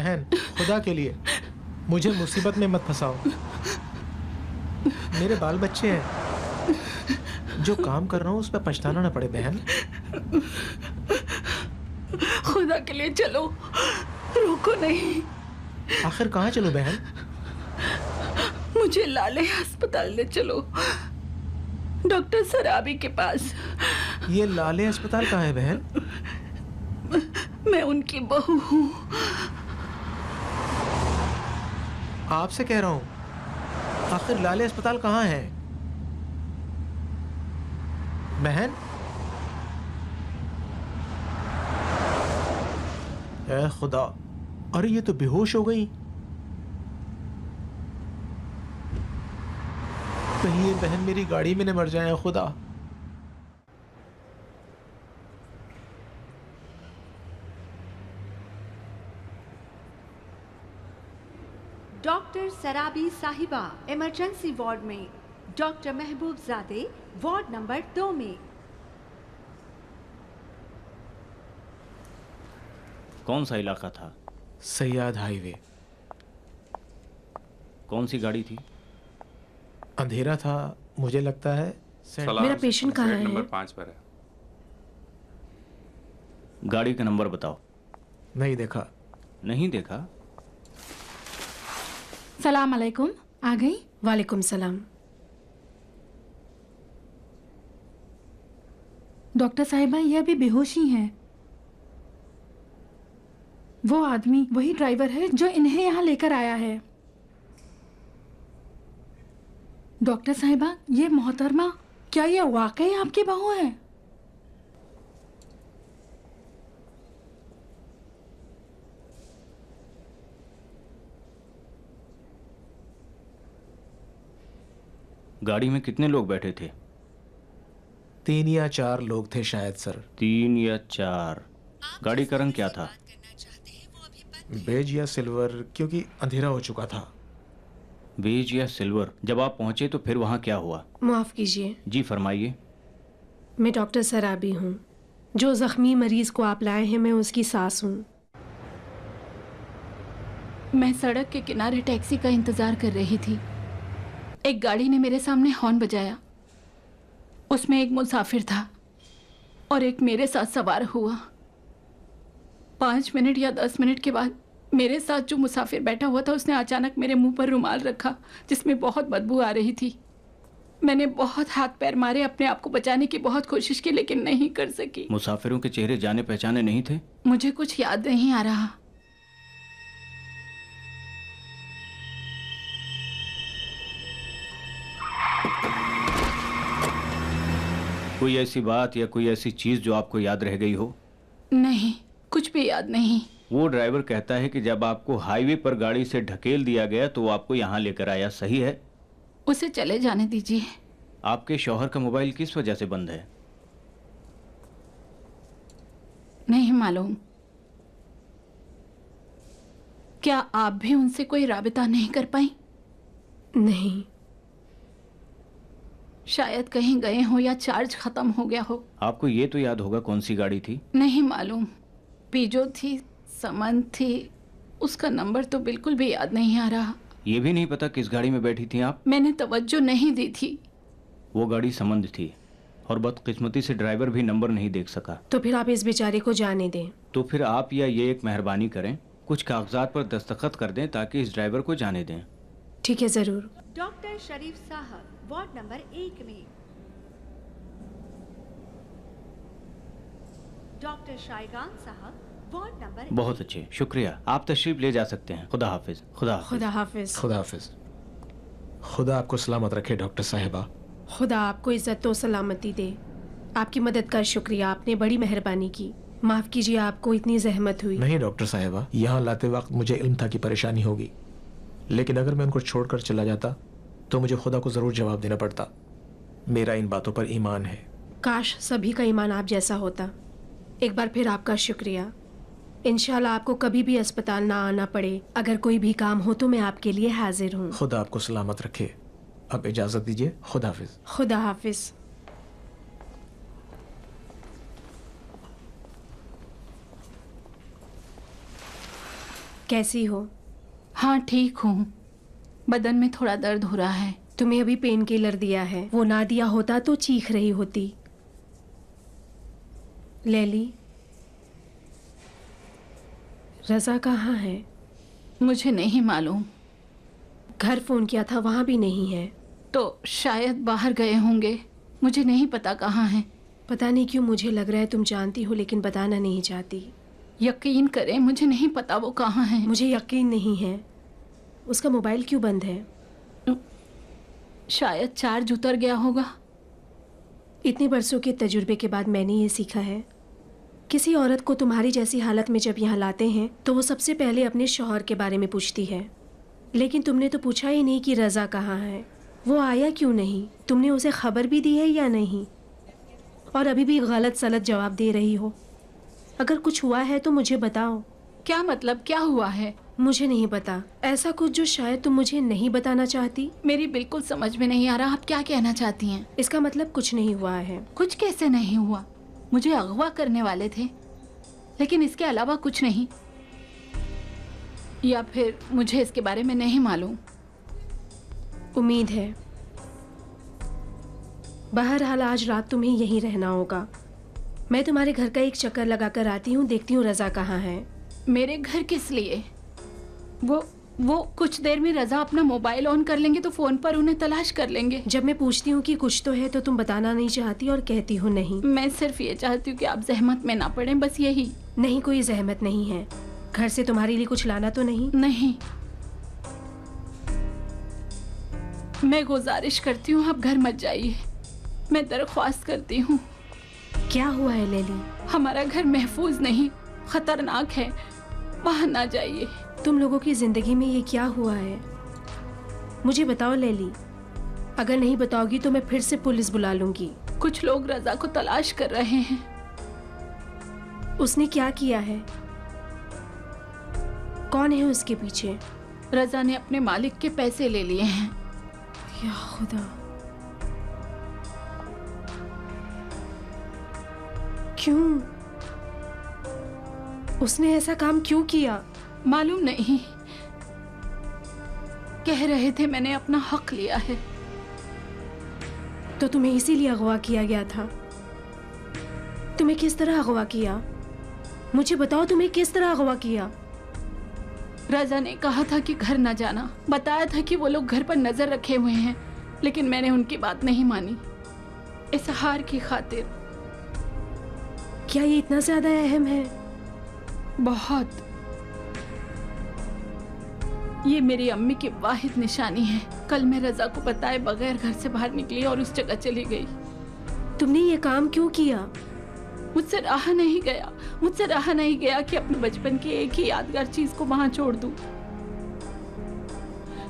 बहन, खुदा के लिए मुझे मुसीबत में मत फंसाओ। मेरे बाल बच्चे हैं, जो काम कर रहा हूँ उस पर पछताना ना पड़े बहन। खुदा के लिए चलो, रोको नहीं। आखिर कहाँ चलूं बहन? मुझे लाले अस्पताल ले चलो, डॉक्टर सराबी के पास। ये लाले अस्पताल कहाँ है बहन? मैं उनकी बहू हूँ। आपसे कह रहा हूँ, आखिर लाले अस्पताल कहाँ है बहन? ऐ खुदा, अरे ये तो बेहोश हो गई। कहीं ये बहन मेरी गाड़ी में न मर जाए खुदा। डॉक्टर सराबी साहिबा इमरजेंसी वार्ड में, डॉक्टर महबूब जादे वार्ड नंबर 2 में। कौन सा इलाका था? सैयाद हाईवे। कौन सी गाड़ी थी? अंधेरा था, मुझे लगता है। मेरा पेशेंट कहाँ है? नंबर 5 पर है। गाड़ी का नंबर बताओ। नहीं देखा। नहीं देखा? सलाम अलैकुम। आ गई? वालेकुम सलाम। डॉक्टर साहिबा, ये अभी बेहोश ही हैं। वो आदमी वही ड्राइवर है जो इन्हें यहाँ लेकर आया है। डॉक्टर साहिबा, ये मोहतरमा, क्या ये वाकई आपकी बहू है? गाड़ी में कितने लोग बैठे थे? 3 या 4 लोग थे शायद सर। 3 या 4। गाड़ी का रंग क्या था? बेज या सिल्वर, क्योंकि अंधेरा हो चुका था। बेज या सिल्वर। जब आप पहुंचे तो फिर वहां क्या हुआ? माफ़ कीजिए। जी फरमाइए। मैं डॉक्टर सराबी हूँ। जो जख्मी मरीज को आप लाए हैं, मैं उसकी सास हूँ। मैं सड़क के किनारे टैक्सी का इंतजार कर रही थी। एक गाड़ी ने मेरे सामने हॉर्न बजाया। उसमें एक मुसाफिर था और एक मेरे साथ सवार हुआ। 5 मिनट या 10 मिनट के बाद मेरे साथ जो मुसाफिर बैठा हुआ था, उसने अचानक मेरे मुंह पर रुमाल रखा जिसमें बहुत बदबू आ रही थी। मैंने बहुत हाथ पैर मारे, अपने आप को बचाने की बहुत कोशिश की, लेकिन नहीं कर सकी। मुसाफिरों के चेहरे जाने पहचाने नहीं थे? मुझे कुछ याद नहीं आ रहा। कोई ऐसी बात या कोई ऐसी चीज जो आपको याद रह गई हो? नहीं, कुछ भी याद नहीं। वो ड्राइवर कहता है कि जब आपको हाईवे पर गाड़ी से ढकेल दिया गया तो वो आपको यहाँ लेकर आया, सही है? उसे चले जाने दीजिए। आपके शौहर का मोबाइल किस वजह से बंद है? नहीं मालूम। क्या आप भी उनसे कोई राबिता नहीं कर पाई? नहीं। शायद कहीं गए हो या चार्ज खत्म हो गया हो। आपको ये तो याद होगा कौन सी गाड़ी थी? नहीं मालूम। पीजो थी, समन थी, उसका नंबर तो बिल्कुल भी याद नहीं आ रहा। ये भी नहीं पता किस गाड़ी में बैठी थी आप? मैंने तवज्जो नहीं दी थी। वो गाड़ी समंद थी और बदकिस्मती से ड्राइवर भी नंबर नहीं देख सका। तो फिर आप इस बेचारे को जाने दें। तो फिर आप या ये एक मेहरबानी करें, कुछ कागजात पर दस्तखत कर दें ताकि इस ड्राइवर को जाने दें। ठीक है, जरूर। डॉक्टर शरीफ साहब वार्ड नंबर 1 में। डॉक्टर शायगान साहब वार्ड नंबर बहुत अच्छे, शुक्रिया। आप तशरीफ ले जा सकते हैं। खुदा हाफिज। खुदा हाफिज। खुदा हाफिज। खुदा हाफिज। खुदा आपको सलामत रखे डॉक्टर साहिबा। खुदा आपको इज्जत तो सलामती दे। आपकी मदद का शुक्रिया, आपने बड़ी मेहरबानी की। माफ़ कीजिए, आपको इतनी जहमत हुई। नहीं डॉक्टर साहिबा, यहाँ लाते वक्त मुझे इल्म था कि परेशानी होगी, लेकिन अगर मैं उनको छोड़कर चला जाता तो मुझे खुदा को ज़रूर जवाब देना पड़ता। मेरा इन बातों पर ईमान है। काश सभी का ईमान आप जैसा होता। एक बार फिर आपका शुक्रिया। इंशाल्लाह आपको कभी भी अस्पताल ना आना पड़े। अगर कोई भी काम हो तो मैं आपके लिए हाजिर हूँ। खुदा आपको सलामत रखे। अब इजाज़त दीजिए। खुदा हाफिज। खुदा हाफिज। कैसी हो? हाँ ठीक हूँ, बदन में थोड़ा दर्द हो रहा है। तुम्हें अभी पेन किलर दिया है, वो ना दिया होता तो चीख रही होती। लैली, रजा कहाँ है? मुझे नहीं मालूम। घर फोन किया था, वहाँ भी नहीं है। तो शायद बाहर गए होंगे, मुझे नहीं पता कहाँ हैं। पता नहीं क्यों मुझे लग रहा है तुम जानती हो लेकिन बताना नहीं चाहती। यकीन करें मुझे नहीं पता वो कहाँ हैं। मुझे यकीन नहीं है। उसका मोबाइल क्यों बंद है? शायद चार्ज उतर गया होगा। इतने बरसों के तजुर्बे के बाद मैंने ये सीखा है, किसी औरत को तुम्हारी जैसी हालत में जब यहाँ लाते हैं तो वो सबसे पहले अपने शौहर के बारे में पूछती है। लेकिन तुमने तो पूछा ही नहीं कि रज़ा कहाँ है, वो आया क्यों नहीं, तुमने उसे खबर भी दी है या नहीं? और अभी भी गलत सलत जवाब दे रही हो। अगर कुछ हुआ है तो मुझे बताओ। क्या मतलब, क्या हुआ है? मुझे नहीं पता, ऐसा कुछ जो शायद तुम मुझे नहीं बताना चाहती। मेरी बिल्कुल समझ में नहीं आ रहा आप क्या कहना चाहती हैं। इसका मतलब कुछ नहीं हुआ है। कुछ कैसे नहीं हुआ? मुझे अगवा करने वाले थे, लेकिन इसके अलावा कुछ नहीं। या फिर मुझे इसके बारे में नहीं मालूम। उम्मीद है। बहरहाल आज रात तुम्हें यहीं रहना होगा। मैं तुम्हारे घर का एक चक्कर लगाकर आती हूँ, देखती हूँ रज़ा कहाँ है। मेरे घर किस लिए? वो कुछ देर में रज़ा अपना मोबाइल ऑन कर लेंगे तो फोन पर उन्हें तलाश कर लेंगे। जब मैं पूछती हूँ कि कुछ तो है तो तुम बताना नहीं चाहती और कहती हो नहीं। मैं सिर्फ ये चाहती हूँ कि आप जहमत में ना पड़ें, बस यही। नहीं, कोई जहमत नहीं है। घर से तुम्हारे लिए कुछ लाना तो नहीं? नहीं। मैं गुजारिश करती हूँ आप घर मत जाइए, मैं दरख्वास्त करती हूँ। क्या हुआ है लैली? हमारा घर महफूज नहीं, खतरनाक है, वहाँ ना जाइए। तुम लोगों की जिंदगी में ये क्या हुआ है, मुझे बताओ लैली। अगर नहीं बताओगी तो मैं फिर से पुलिस बुला लूंगी। कुछ लोग रज़ा को तलाश कर रहे हैं। उसने क्या किया है? कौन है उसके पीछे? रज़ा ने अपने मालिक के पैसे ले लिए हैं। या खुदा, क्यों? उसने ऐसा काम क्यों किया? मालूम नहीं, कह रहे थे मैंने अपना हक लिया है। तो तुम्हें इसीलिए अगवा किया गया था? तुम्हें किस तरह अगवा किया? मुझे बताओ, तुम्हें किस तरह अगवा किया? रज़ा ने कहा था कि घर न जाना, बताया था कि वो लोग घर पर नजर रखे हुए हैं, लेकिन मैंने उनकी बात नहीं मानी इस हार की खातिर। क्या ये इतना ज्यादा अहम है? बहुत। ये मेरी अम्मी की वाहिद निशानी है। कल मैं रज़ा को बताए बगैर घर से बाहर निकली और उस जगह चली गई। तुमने ये काम क्यों किया? मुझसे रहा नहीं गया कि अपने बचपन की एक ही यादगार चीज को वहां छोड़ दूं।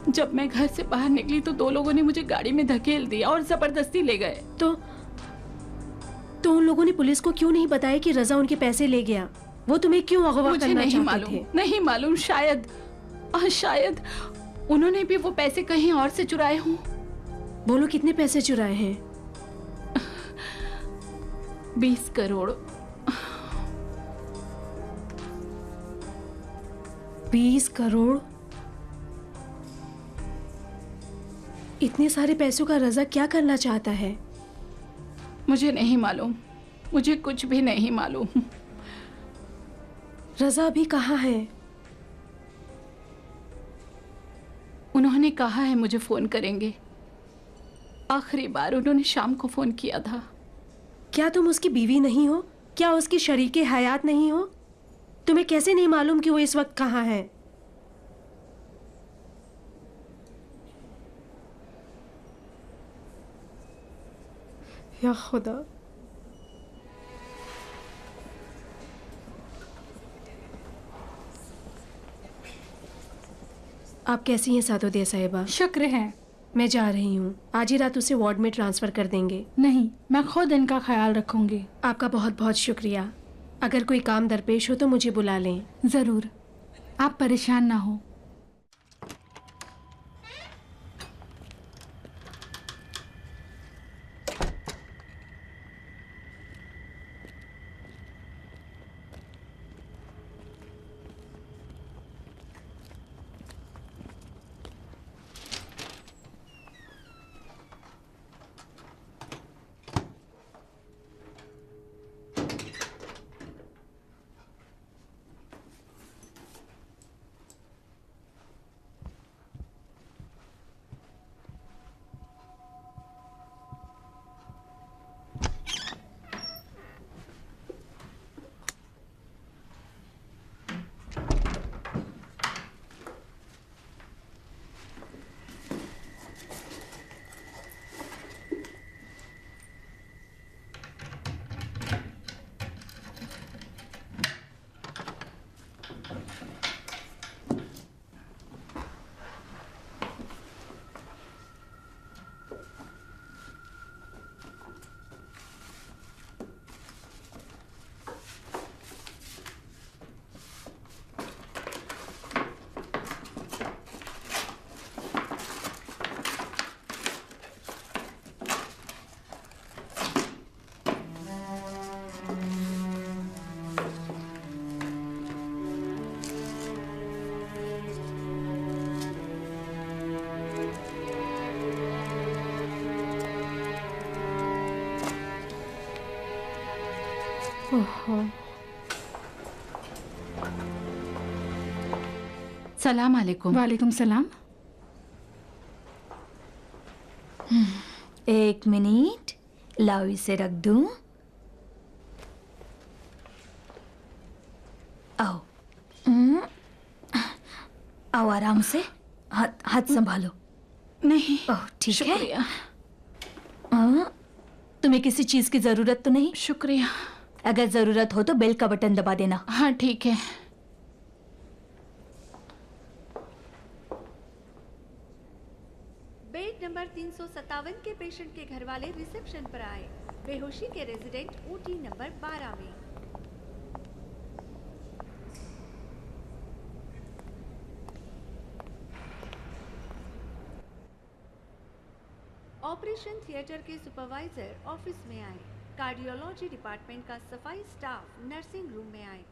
जब मैं घर से बाहर निकली तो दो लोगों ने मुझे गाड़ी में धकेल दिया और जबरदस्ती ले गए। तो उन लोगों ने पुलिस को क्यों नहीं बताया कि रज़ा उनके पैसे ले गया? वो तुम्हें क्यों अगवा करना चाहते थे? नहीं मालूम, शायद उन्होंने भी वो पैसे कहीं और से चुराए हों। बोलो, कितने पैसे चुराए हैं? 20 करोड़। 20 करोड़? इतने सारे पैसों का रज़ा क्या करना चाहता है? मुझे नहीं मालूम, मुझे कुछ भी नहीं मालूम। रज़ा अभी कहाँ है? उन्होंने कहा है मुझे फोन करेंगे। आखिरी बार उन्होंने शाम को फोन किया था। क्या तुम उसकी बीवी नहीं हो? क्या उसकी शरीके हयात नहीं हो? तुम्हें कैसे नहीं मालूम कि वो इस वक्त कहाँ है? या खुदा, आप कैसी हैं सादोदिया साहिबा? शुक्र है। मैं जा रही हूँ, आज ही रात उसे वार्ड में ट्रांसफ़र कर देंगे। नहीं, मैं खुद इनका ख्याल रखूंगी। आपका बहुत बहुत शुक्रिया। अगर कोई काम दरपेश हो तो मुझे बुला लें। ज़रूर, आप परेशान ना हो। ओहो। सलाम अलैकुम। वालेकुम सलाम। एक मिनट, लाओ इसे रख दूं। आओ। आओ आराम से, हाथ हाथ संभालो। नहीं, ओह ठीक है। शुक्रिया। तुम्हें किसी चीज की जरूरत तो नहीं? शुक्रिया। अगर जरूरत हो तो बेल का बटन दबा देना। हाँ ठीक है। बेड नंबर 357 के पेशेंट के घर वाले रिसेप्शन पर आए। बेहोशी के रेजिडेंट ओटी नंबर 12 में। ऑपरेशन थिएटर के सुपरवाइजर ऑफिस में आए। कार्डियोलॉजी डिपार्टमेंट का सफाई स्टाफ नर्सिंग रूम में आए।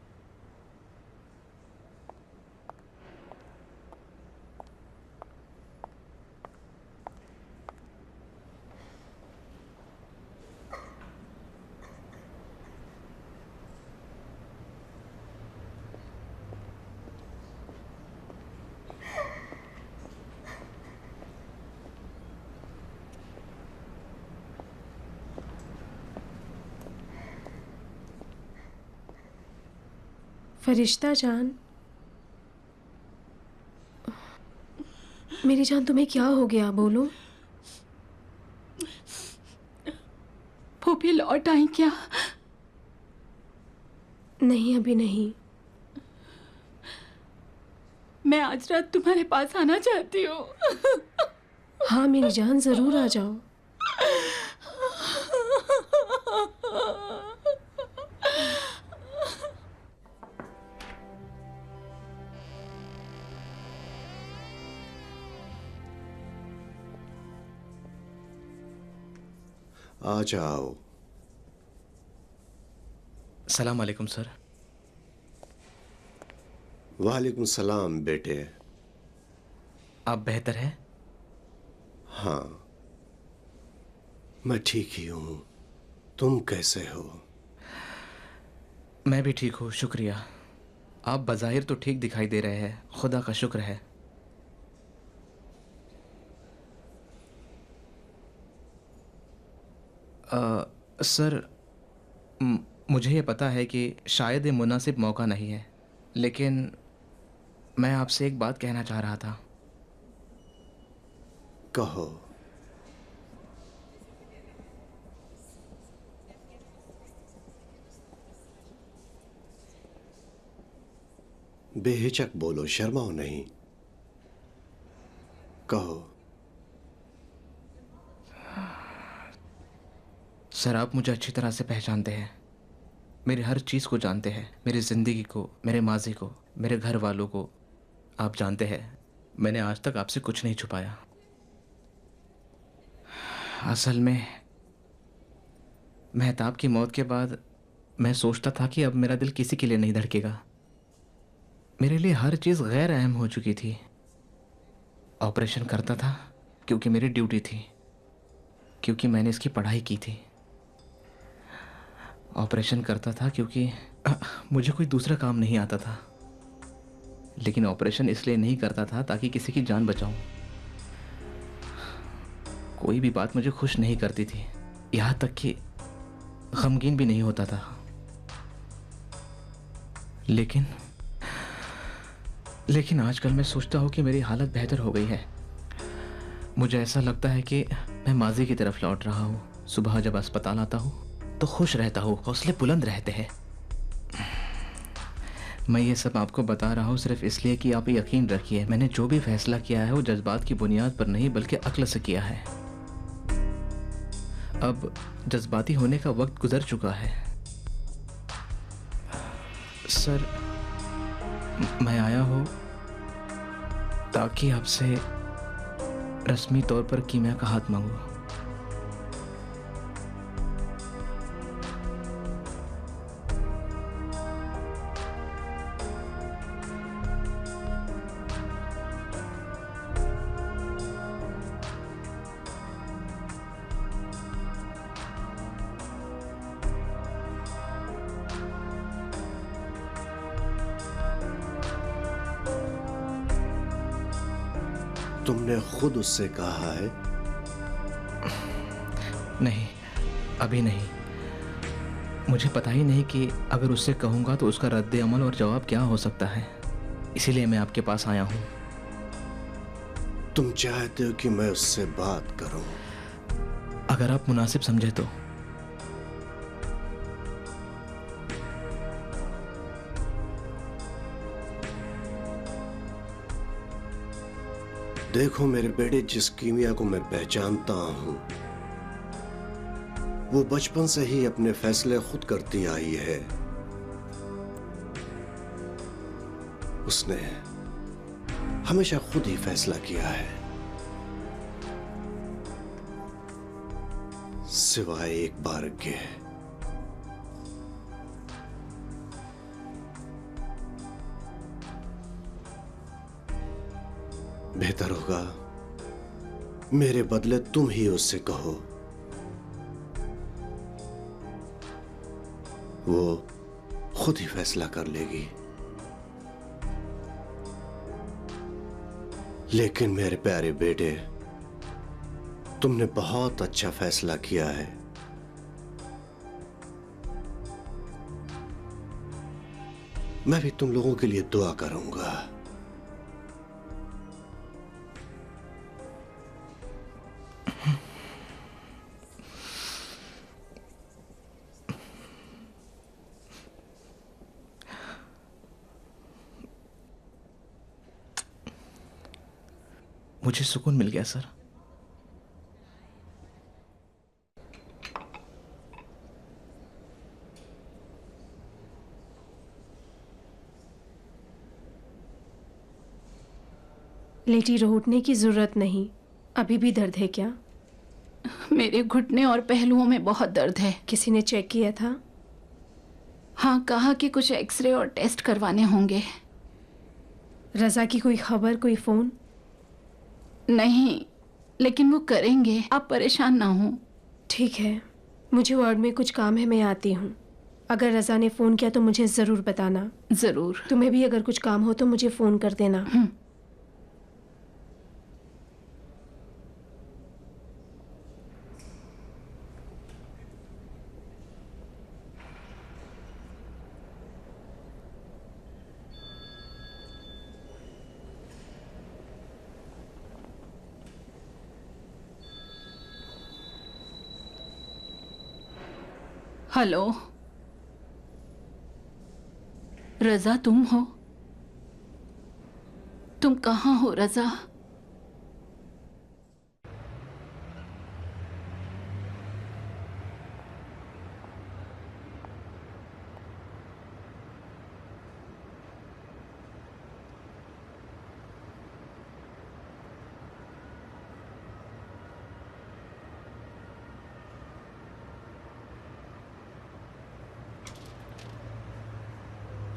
फरिश्ता जान, मेरी जान तुम्हें क्या हो गया, बोलो। फूफी लौट आई क्या? नहीं, अभी नहीं। मैं आज रात तुम्हारे पास आना चाहती हूँ। हाँ मेरी जान, जरूर आ जाओ। आ जाओ। सलाम अलैकुम सर। वालेकुम सलाम बेटे। आप बेहतर हैं? हाँ, मैं ठीक ही हूं। तुम कैसे हो? मैं भी ठीक हूँ, शुक्रिया। आप बज़ाहिर तो ठीक दिखाई दे रहे हैं, खुदा का शुक्र है। सर, मुझे ये पता है कि शायद ये मुनासिब मौका नहीं है, लेकिन मैं आपसे एक बात कहना चाह रहा था। कहो। बेहिचक बोलो, शर्माओ नहीं। कहो। सर, आप मुझे अच्छी तरह से पहचानते हैं, मेरी हर चीज़ को जानते हैं, मेरी ज़िंदगी को, मेरे माजी को, मेरे घर वालों को आप जानते हैं। मैंने आज तक आपसे कुछ नहीं छुपाया। असल में मेहताब की मौत के बाद मैं सोचता था कि अब मेरा दिल किसी के लिए नहीं धड़केगा। मेरे लिए हर चीज़ गैर अहम हो चुकी थी। ऑपरेशन करता था क्योंकि मेरी ड्यूटी थी, क्योंकि मैंने इसकी पढ़ाई की थी। ऑपरेशन करता था क्योंकि मुझे कोई दूसरा काम नहीं आता था। लेकिन ऑपरेशन इसलिए नहीं करता था ताकि किसी की जान बचाऊं। कोई भी बात मुझे खुश नहीं करती थी, यहाँ तक कि गमगीन भी नहीं होता था। लेकिन आजकल मैं सोचता हूँ कि मेरी हालत बेहतर हो गई है। मुझे ऐसा लगता है कि मैं माजी की तरफ लौट रहा हूँ। सुबह जब अस्पताल आता हूँ तो खुश रहता हूँ, हौसले बुलंद रहते हैं। मैं ये सब आपको बता रहा हूँ सिर्फ इसलिए कि आप यकीन रखिए, मैंने जो भी फैसला किया है वो जज्बात की बुनियाद पर नहीं बल्कि अक्ल से किया है। अब जज्बाती होने का वक्त गुजर चुका है। सर, मैं आया हूँ ताकि आपसे रस्मी तौर पर कीमिया का हाथ मांगूं। तुमने खुद उससे कहा है? नहीं, अभी नहीं। मुझे पता ही नहीं कि अगर उससे कहूँगा तो उसका रद्द अमल और जवाब क्या हो सकता है। इसीलिए मैं आपके पास आया हूँ। तुम चाहते हो कि मैं उससे बात करूं? अगर आप मुनासिब समझे तो। देखो मेरे बेटे, जिस कीमिया को मैं पहचानता हूं वो बचपन से ही अपने फैसले खुद करती आई है। उसने हमेशा खुद ही फैसला किया है, सिवाय एक बार के। बेहतर होगा मेरे बदले तुम ही उससे कहो। वो खुद ही फैसला कर लेगी। लेकिन मेरे प्यारे बेटे, तुमने बहुत अच्छा फैसला किया है। मैं भी तुम लोगों के लिए दुआ करूंगा। मुझे सुकून मिल गया सर। लेटी रहो, उठने की जरूरत नहीं। अभी भी दर्द है क्या? मेरे घुटने और पहलुओं में बहुत दर्द है। किसी ने चेक किया था? हाँ, कहा कि कुछ एक्सरे और टेस्ट करवाने होंगे। रजा की कोई खबर, कोई फोन? नहीं, लेकिन वो करेंगे, आप परेशान ना हो। ठीक है, मुझे वार्ड में कुछ काम है, मैं आती हूँ। अगर रजा ने फ़ोन किया तो मुझे ज़रूर बताना। ज़रूर। तुम्हें भी अगर कुछ काम हो तो मुझे फ़ोन कर देना। हेलो, रजा तुम हो? तुम कहाँ हो रजा?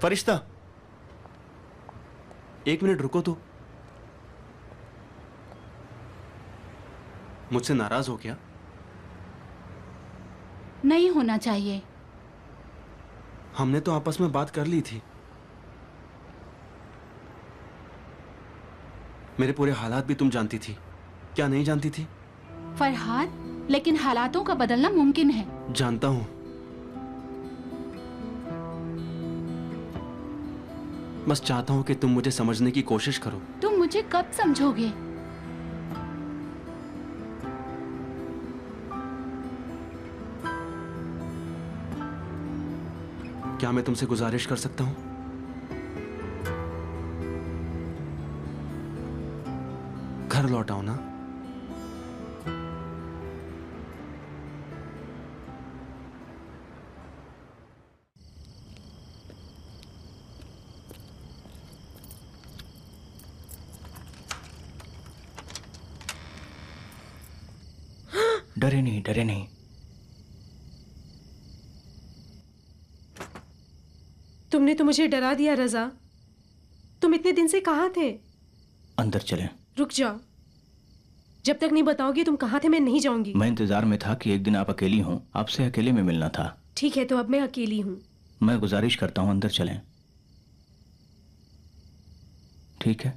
फरिश्ता, एक मिनट रुको तो। मुझसे नाराज हो क्या? नहीं होना चाहिए। हमने तो आपस में बात कर ली थी। मेरे पूरे हालात भी तुम जानती थी, क्या नहीं जानती थी? फरहाद, लेकिन हालातों का बदलना मुमकिन है। जानता हूं, बस चाहता हूं कि तुम मुझे समझने की कोशिश करो। तुम मुझे कब समझोगे? क्या मैं तुमसे गुजारिश कर सकता हूं? घर लौट आओ ना। डरे नहीं, डरे नहीं। तुमने तो मुझे डरा दिया रजा। तुम इतने दिन से कहाँ थे? अंदर चलें। रुक जाओ, जब तक नहीं बताओगे तुम कहाँ थे मैं नहीं जाऊंगी। मैं इंतजार में था कि एक दिन आप अकेली हों, आपसे अकेले में मिलना था। ठीक है, तो अब मैं अकेली हूँ। मैं गुजारिश करता हूं अंदर चलें। ठीक है?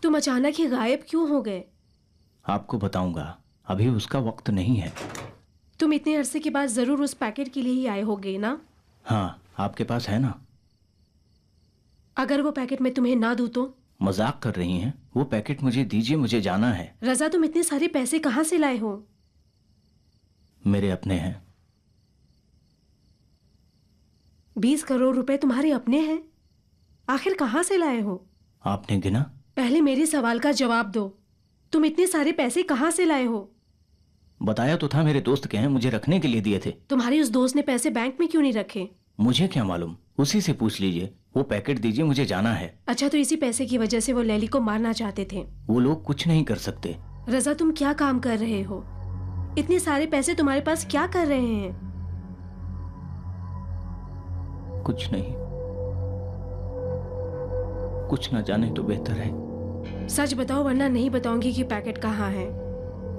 तुम अचानक ही गायब क्यों हो गए? आपको बताऊंगा, अभी उसका वक्त नहीं है। तुम इतने अरसे के बाद जरूर उस पैकेट के लिए ही आए होगे ना? हाँ, आपके पास है ना? अगर वो पैकेट मैं तुम्हें ना दूं तो? मजाक कर रही हैं? वो पैकेट मुझे दीजिए, मुझे जाना है। रजा, तुम इतने सारे पैसे कहाँ से लाए हो? मेरे अपने हैं। 20 करोड़ रुपए तुम्हारे अपने हैं? आखिर कहाँ से लाए हो? आपने गिना? पहले मेरे सवाल का जवाब दो। तुम इतने सारे पैसे कहाँ से लाए हो? बताया तो था, मेरे दोस्त के हैं, मुझे रखने के लिए दिए थे। तुम्हारे उस दोस्त ने पैसे बैंक में क्यों नहीं रखे? मुझे क्या मालूम, उसी से पूछ लीजिए। वो पैकेट दीजिए, मुझे जाना है। अच्छा, तो इसी पैसे की वजह से वो लैली को मारना चाहते थे? वो लोग कुछ नहीं कर सकते। रजा, तुम क्या काम कर रहे हो? इतने सारे पैसे तुम्हारे पास क्या कर रहे हैं? कुछ नहीं, कुछ ना जाने तो बेहतर है। सच बताओ, वरना नहीं बताऊंगी कि पैकेट कहाँ है।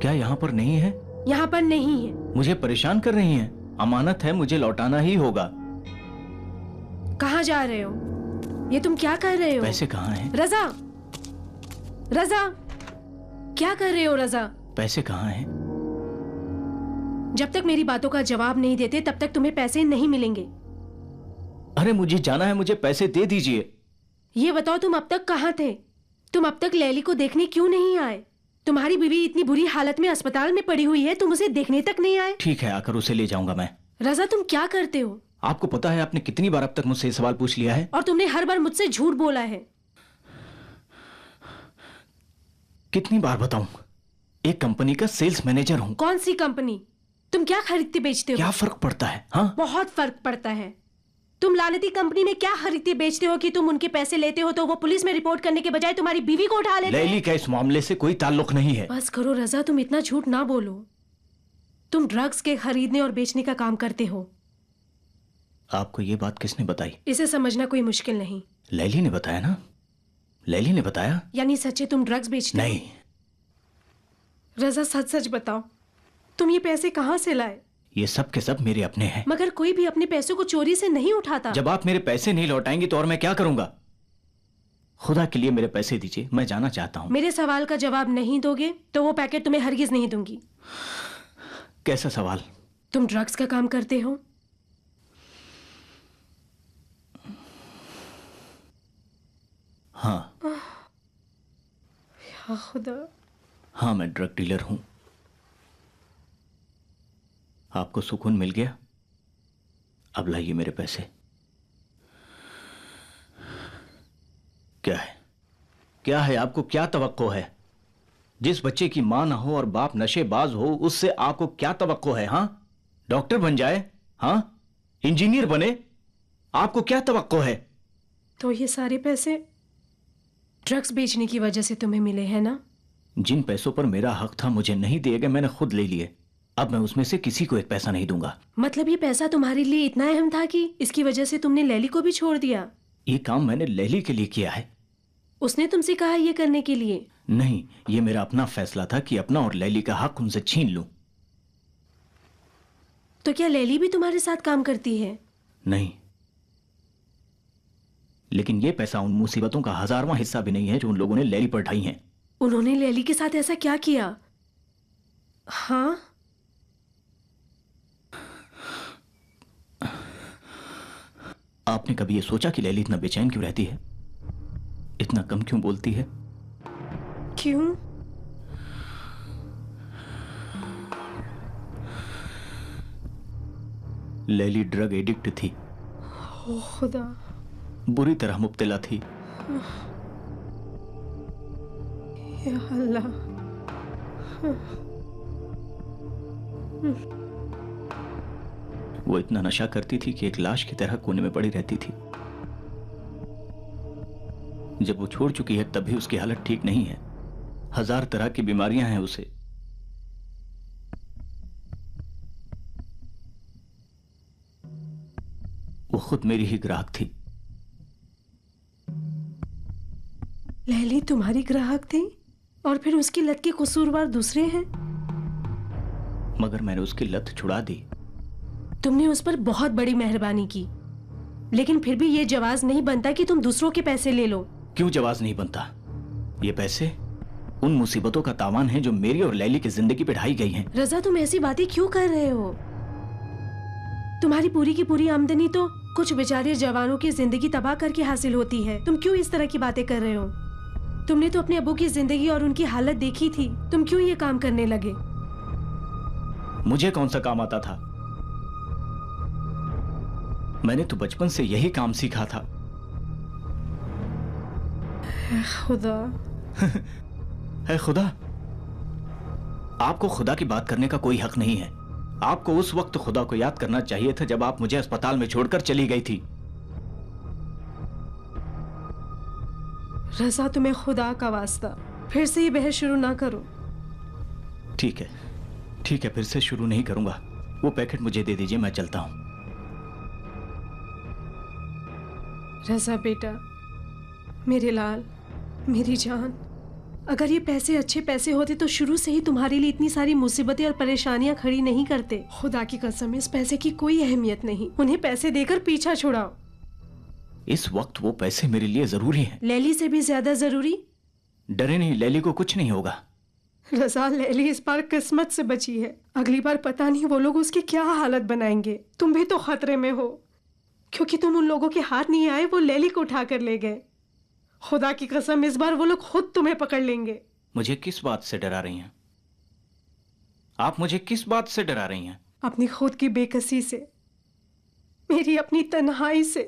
क्या यहाँ पर नहीं है? यहाँ पर नहीं है। मुझे परेशान कर रही हैं। अमानत है, मुझे लौटाना ही होगा। कहाँ जा रहे हो? ये तुम क्या कर रहे हो? पैसे कहाँ हैं? रजा, रजा, क्या कर रहे हो रजा? पैसे कहाँ हैं? जब तक मेरी बातों का जवाब नहीं देते तब तक तुम्हें पैसे नहीं मिलेंगे। अरे मुझे जाना है, मुझे पैसे दे दीजिए। ये बताओ, तुम अब तक कहाँ थे? तुम अब तक लैली को देखने क्यों नहीं आए? तुम्हारी बीवी इतनी बुरी हालत में अस्पताल में पड़ी हुई है, तुम उसे देखने तक नहीं आए? ठीक है, आकर उसे ले जाऊंगा मैं। रजा, तुम क्या करते हो? आपको पता है आपने कितनी बार अब तक मुझसे सवाल पूछ लिया है? और तुमने हर बार मुझसे झूठ बोला है। कितनी बार बताऊं? एक कंपनी का सेल्स मैनेजर हूं। कौन सी कंपनी? तुम क्या खरीदते बेचते हो? क्या फर्क पड़ता है? हाँ, बहुत फर्क पड़ता है। तुम लानती कंपनी में क्या खरीदते बेचते हो कि तुम उनके पैसे लेते हो तो वो पुलिस में रिपोर्ट करने के बजाय तुम्हारी बीवी को उठा लेते हैं? लैली का इस मामले से कोई ताल्लुक नहीं है। बस करो रजा, तुम इतना झूठ ना बोलो। तुम ड्रग्स के खरीदने और बेचने का काम करते हो। आपको ये बात किसने बताई? इसे समझना कोई मुश्किल नहीं। लैली ने बताया ना? लैली ने बताया। यानी सच्चे तुम ड्रग्स बेचते हो? नहीं। रजा, सच सच बताओ, तुम ये पैसे कहाँ से लाए? ये सब के सब मेरे अपने हैं। मगर कोई भी अपने पैसों को चोरी से नहीं उठाता। जब आप मेरे पैसे नहीं लौटाएंगी तो और मैं क्या करूंगा? खुदा के लिए मेरे पैसे दीजिए, मैं जाना चाहता हूं। मेरे सवाल का जवाब नहीं दोगे तो वो पैकेट तुम्हें हरगिज नहीं दूंगी। कैसा सवाल? तुम ड्रग्स का काम करते हो? हाँ। या खुदा। हाँ, मैं ड्रग डीलर हूं। आपको सुकून मिल गया? अब लाइए मेरे पैसे। क्या है? क्या है? आपको क्या तवक्को है? जिस बच्चे की मां ना हो और बाप नशेबाज हो, उससे आपको क्या तवक्को है? हाँ, डॉक्टर बन जाए, हाँ, इंजीनियर बने, आपको क्या तवक्को है? तो ये सारे पैसे ड्रग्स बेचने की वजह से तुम्हें मिले हैं ना? जिन पैसों पर मेरा हक था मुझे नहीं दिए गए, मैंने खुद ले लिए। अब मैं उसमें से किसी को एक पैसा नहीं दूंगा। मतलब ये पैसा तुम्हारे लिए इतना अहम था कि इसकी वजह से तुमने लैली को भी छोड़ दिया? ये काम मैंने लैली के लिए किया है। उसने तुमसे कहा ये करने के लिए? नहीं, ये मेरा अपना फैसला था कि अपना और लैली का हक उनसे छीन लूं। तो क्या लैली भी तुम्हारे साथ काम करती है? नहीं, लेकिन ये पैसा उन मुसीबतों का 1000वां हिस्सा भी नहीं है जो उन लोगों ने लैली पर ढाई हैं। उन्होंने लैली के साथ ऐसा क्या किया? हाँ, आपने कभी ये सोचा कि लैली इतना बेचैन क्यों रहती है? इतना कम क्यों बोलती है? क्यों? लैली ड्रग एडिक्ट थी। ओ खुदा। बुरी तरह मुब्तला थी। या अल्लाह। वो इतना नशा करती थी कि एक लाश की तरह कोने में पड़ी रहती थी। जब वो छोड़ चुकी है तब भी उसकी हालत ठीक नहीं है। 1000 तरह की बीमारियां हैं उसे। वो खुद मेरी ही ग्राहक थी। लैली तुम्हारी ग्राहक थी और फिर उसकी लत के कसूरवार दूसरे हैं? मगर मैंने उसकी लत छुड़ा दी। तुमने उस पर बहुत बड़ी मेहरबानी की, लेकिन फिर भी ये जवाज नहीं बनता कि तुम दूसरों के पैसे ले लो। क्यों जवाज नहीं बनता? ये पैसे उन मुसीबतों का तावान है जो मेरी और लैली की जिंदगी पे ढाई गई हैं। रजा, तुम ऐसी बातें क्यों कर रहे हो? तुम्हारी पूरी की पूरी आमदनी तो कुछ बेचारे जवानों की जिंदगी तबाह करके हासिल होती है। तुम क्यों इस तरह की बातें कर रहे हो? तुमने तो अपने अब्बू की जिंदगी और उनकी हालत देखी थी, तुम क्यों ये काम करने लगे? मुझे कौन सा काम आता था? मैंने तो बचपन से यही काम सीखा था। खुदा। है खुदा? आपको खुदा की बात करने का कोई हक नहीं है। आपको उस वक्त खुदा को याद करना चाहिए था जब आप मुझे अस्पताल में छोड़कर चली गई थी। रजा, तुम्हें खुदा का वास्ता फिर से ये बहस शुरू ना करो। ठीक है, ठीक है, फिर से शुरू नहीं करूंगा। वो पैकेट मुझे दे दीजिए, मैं चलता हूं। रजा बेटा, मेरे लाल, मेरी जान, अगर ये पैसे अच्छे पैसे होते तो शुरू से ही तुम्हारे लिए इतनी सारी मुसीबतें और परेशानियां खड़ी नहीं करते। खुदा की कसम, इस पैसे की कोई अहमियत नहीं। उन्हें पैसे देकर पीछा छुड़ाओ। इस वक्त वो पैसे मेरे लिए जरूरी हैं। लैली से भी ज्यादा जरूरी? डरे नहीं, लैली को कुछ नहीं होगा। रजा, लैली इस बार किस्मत से बची है। अगली बार पता नहीं वो लोग उसकी क्या हालत बनाएंगे। तुम भी तो खतरे में हो, क्योंकि तुम उन लोगों के हाथ नहीं आए, वो लैली को उठा कर ले गए। खुदा की कसम, इस बार वो लोग खुद तुम्हें पकड़ लेंगे। मुझे किस बात से डरा रही हैं? आप मुझे किस बात से डरा रही हैं? अपनी खुद की बेकसी से, मेरी अपनी तन्हाई से।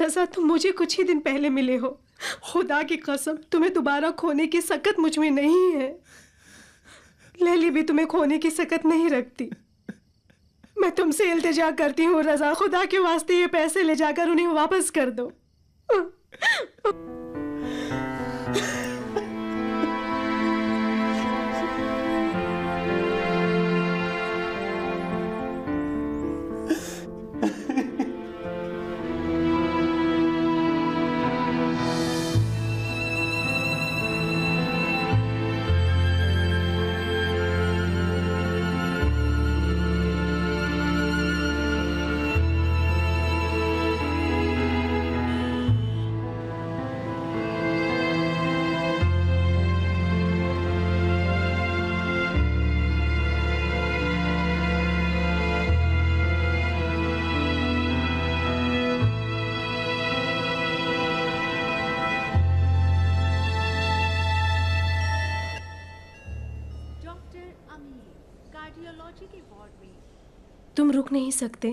रजा, तुम मुझे कुछ ही दिन पहले मिले हो। खुदा की कसम, तुम्हें दोबारा खोने की सकत मुझ में नहीं है। लैली भी तुम्हें खोने की सकत नहीं रखती। मैं तुमसे इल्तिजा करती हूँ रजा, खुदा के वास्ते ये पैसे ले जाकर उन्हें वापस कर दो। कार्डियोलॉजी के वार्ड में। तुम रुक नहीं सकते?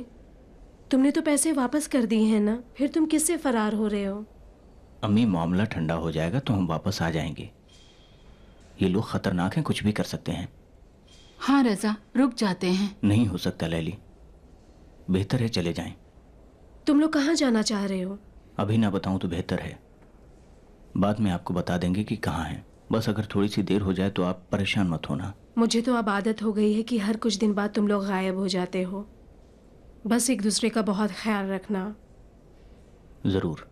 तुमने तो पैसे वापस कर दिए हैं ना, फिर तुम किससे फरार हो रहे हो? अम्मी, मामला ठंडा हो जाएगा तो हम वापस आ जाएंगे। ये लोग खतरनाक हैं, कुछ भी कर सकते हैं। हाँ रजा, रुक जाते हैं। नहीं हो सकता लैली, बेहतर है चले जाएं। तुम लोग कहाँ जाना चाह रहे हो? अभी ना बताऊं तो बेहतर है। बाद में आपको बता देंगे कि कहाँ हैं। बस अगर थोड़ी सी देर हो जाए तो आप परेशान मत होना। मुझे तो अब आदत हो गई है कि हर कुछ दिन बाद तुम लोग गायब हो जाते हो। बस एक दूसरे का बहुत ख्याल रखना। जरूर।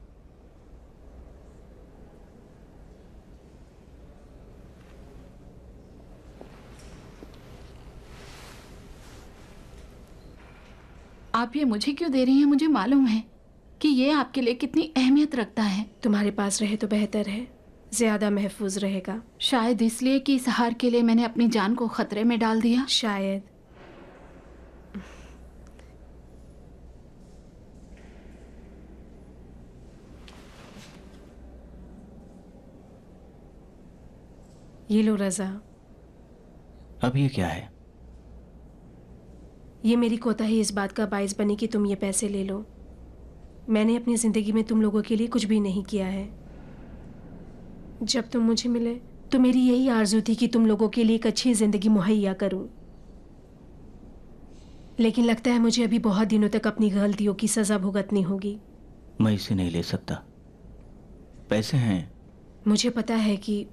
आप ये मुझे क्यों दे रही हैं? मुझे मालूम है कि ये आपके लिए कितनी अहमियत रखता है। तुम्हारे पास रहे तो बेहतर है, ज्यादा महफूज रहेगा। शायद इसलिए कि इस हार के लिए मैंने अपनी जान को खतरे में डाल दिया। शायद। ये लो रजा। अब ये क्या है? ये मेरी कोताही इस बात का बाइस बनी कि तुम ये पैसे ले लो। मैंने अपनी जिंदगी में तुम लोगों के लिए कुछ भी नहीं किया है। जब तुम मुझे मिले तो मेरी यही आरज़ू थी कि तुम लोगों के लिए एक अच्छी जिंदगी मुहैया करूं। लेकिन लगता है मुझे अभी बहुत दिनों तक अपनी गलतियों की सजा भुगतनी होगी। मैं इसे नहीं ले सकता। पैसे हैं। मुझे पता है कि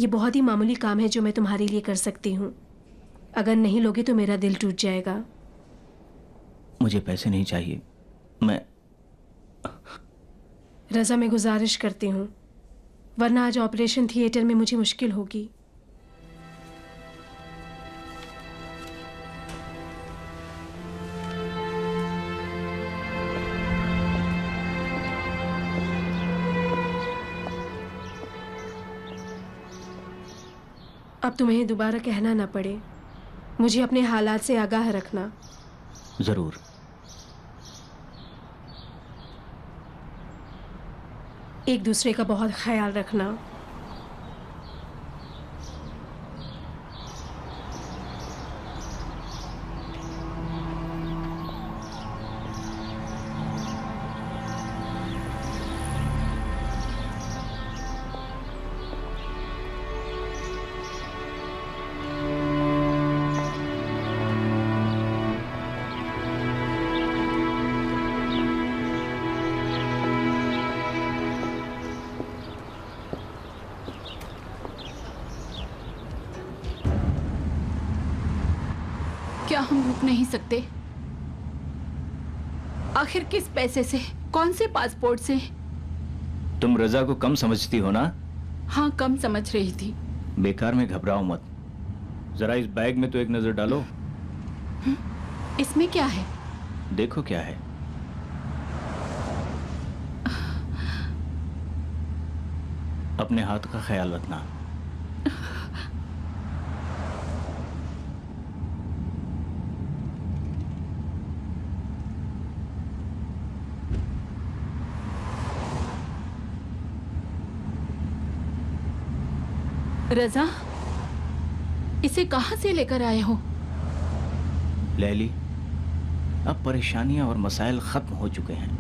ये बहुत ही मामूली काम है जो मैं तुम्हारे लिए कर सकती हूँ। अगर नहीं लोगे तो मेरा दिल टूट जाएगा। मुझे पैसे नहीं चाहिए। मैं रजा, मैं गुजारिश करती हूँ, वरना आज ऑपरेशन थिएटर में मुझे मुश्किल होगी। अब तुम्हें दोबारा कहना ना पड़े, मुझे अपने हालात से आगाह रखना। जरूर। एक दूसरे का बहुत ख्याल रखना। क्या हम रुक नहीं सकते? आखिर किस पैसे से, कौन से पासपोर्ट से? तुम रजा को कम समझती हो ना? हाँ, कम समझ रही थी। बेकार में घबराओ मत। जरा इस बैग में तो एक नजर डालो। इसमें क्या है? देखो क्या है। अपने हाथ का ख्याल रखना। रजा, इसे कहां से लेकर आए हो? लैली, अब परेशानियां और मसाइल खत्म हो चुके हैं।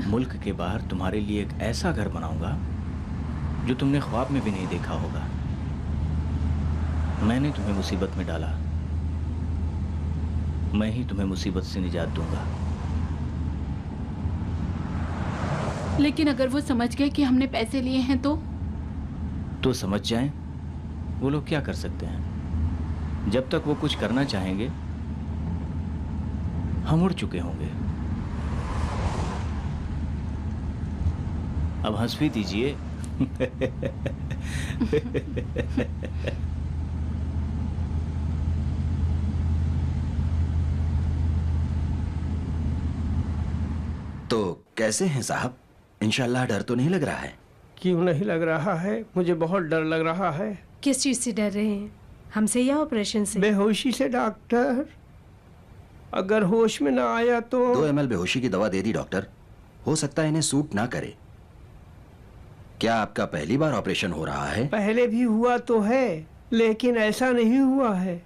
मुल्क के बाहर तुम्हारे लिए एक ऐसा घर बनाऊंगा जो तुमने ख्वाब में भी नहीं देखा होगा। मैंने तुम्हें मुसीबत में डाला, मैं ही तुम्हें मुसीबत से निजात दूंगा। लेकिन अगर वो समझ गए कि हमने पैसे लिए हैं तो समझ जाएं, वो लोग क्या कर सकते हैं? जब तक वो कुछ करना चाहेंगे हम उड़ चुके होंगे। अब हंस भी दीजिए। तो कैसे हैं साहब? इंशाल्लाह डर तो नहीं लग रहा है? क्यों नहीं लग रहा है? मुझे बहुत डर लग रहा है। किस चीज से डर रहे हैं? हमसे या ऑपरेशन से? बेहोशी से डॉक्टर। अगर होश में ना आया तो 2 ml बेहोशी की दवा दे दी डॉक्टर। हो सकता है इन्हें सूट ना करे। क्या आपका पहली बार ऑपरेशन हो रहा है? पहले भी हुआ तो है, लेकिन ऐसा नहीं हुआ है।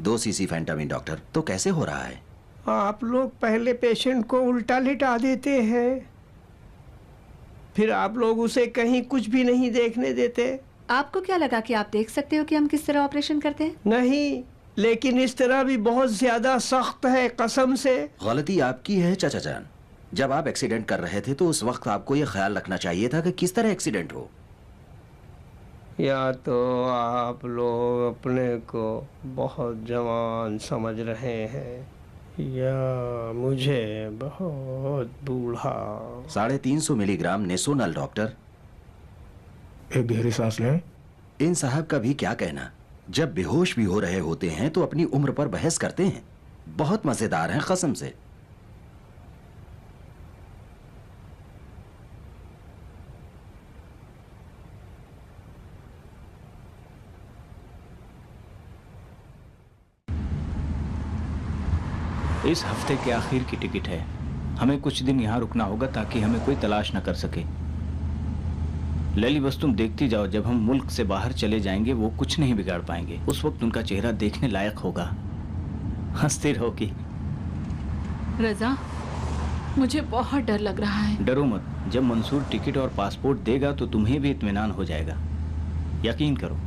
2 cc फैंटामिन डॉक्टर। तो कैसे हो रहा है? आप लोग पहले पेशेंट को उल्टा लिटा देते हैं, फिर आप लोग उसे कहीं कुछ भी नहीं देखने देते। आपको क्या लगा कि आप देख सकते हो कि हम किस तरह ऑपरेशन करते हैं? नहीं, लेकिन इस तरह भी बहुत ज्यादा सख्त है, कसम से। गलती आपकी है चाचा जान। जब आप एक्सीडेंट कर रहे थे तो उस वक्त आपको यह ख्याल रखना चाहिए था कि किस तरह एक्सीडेंट हो। या तो आप लोग अपने को बहुत जवान समझ रहे हैं या मुझे बहुत बूढ़ा। 350 मिलीग्राम नेसोनल डॉक्टर। एक गहरी सांस लें। इन साहब का भी क्या कहना, जब बेहोश भी हो रहे होते हैं तो अपनी उम्र पर बहस करते हैं। बहुत मजेदार हैं कसम से। इस हफ्ते के आखिर की टिकट है। हमें कुछ दिन यहाँ रुकना होगा ताकि हमें कोई तलाश न कर सके। लली, बस तुम देखती जाओ, जब हम मुल्क से बाहर चले जाएंगे वो कुछ नहीं बिगाड़ पाएंगे। उस वक्त उनका चेहरा देखने लायक होगा। हंसती रहोगी। रजा, मुझे बहुत डर लग रहा है। डरो मत, जब मंसूर टिकट और पासपोर्ट देगा तो तुम्हें भी इत्मीनान हो जाएगा। यकीन करो।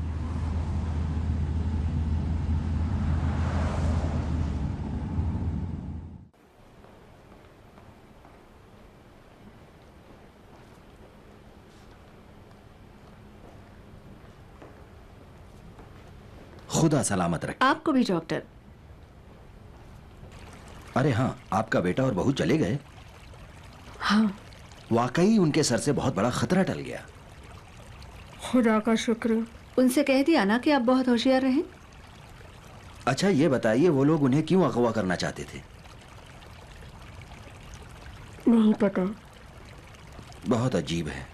खुदा सलामत रखे। आपको भी डॉक्टर। अरे हाँ, आपका बेटा और बहू चले गए? हाँ। वाकई उनके सर से बहुत बड़ा खतरा टल गया। खुदा का शुक्र। उनसे कह दिया ना कि आप बहुत होशियार रहें। अच्छा ये बताइए, वो लोग उन्हें क्यों अगवा करना चाहते थे? नहीं पता। बहुत अजीब है।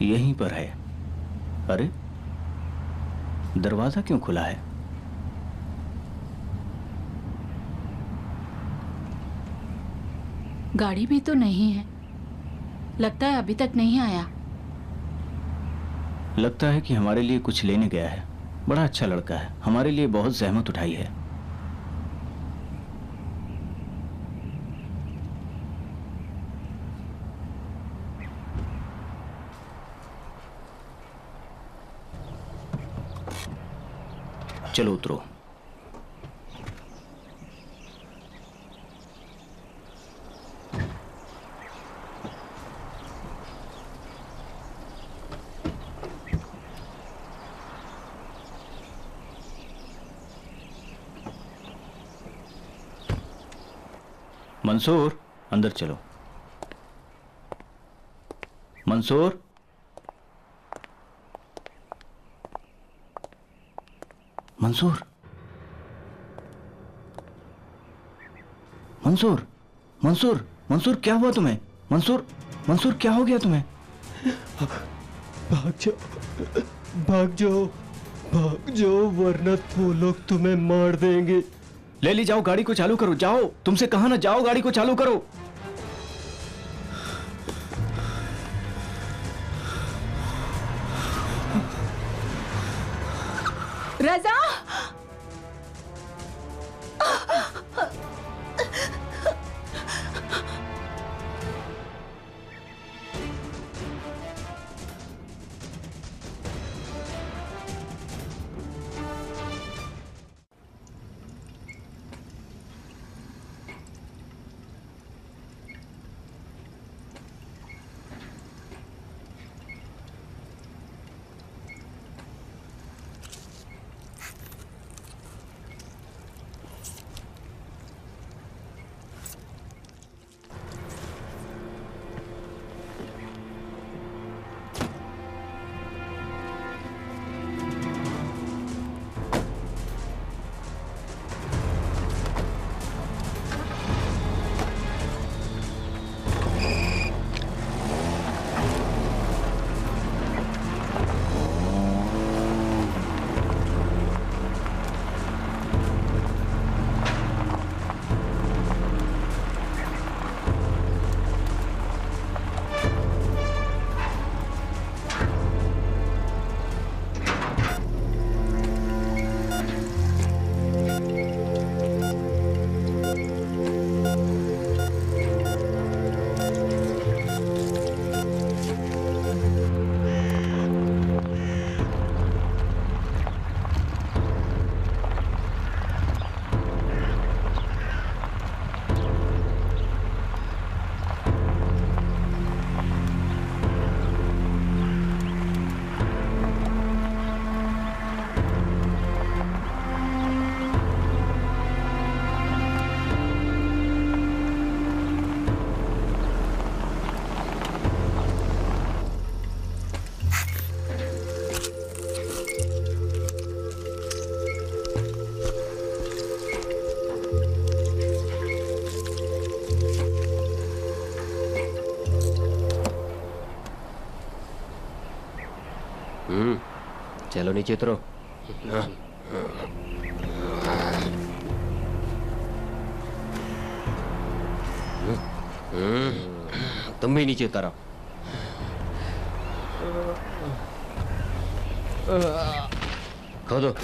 यहीं पर है। अरे दरवाजा क्यों खुला है? गाड़ी भी तो नहीं है, लगता है अभी तक नहीं आया। लगता है कि हमारे लिए कुछ लेने गया है। बड़ा अच्छा लड़का है, हमारे लिए बहुत जहमत उठाई है। चलो उतरो। मंसूर, अंदर चलो। मंसूर, मंसूर, मंसूर, मंसूर, मंसूर, क्या हुआ तुम्हें? मंसूर, मंसूर, क्या हो गया तुम्हें? भाग जाओ, भाग जाओ, भाग जाओ, वरना वो लोग तुम्हें मार देंगे। ले ली जाओ, गाड़ी को चालू करो, जाओ। तुमसे कहा ना, जाओ गाड़ी को चालू करो। रजा, चलो नीचे उतरो। तुम भी नीचे उतरो। खोदो।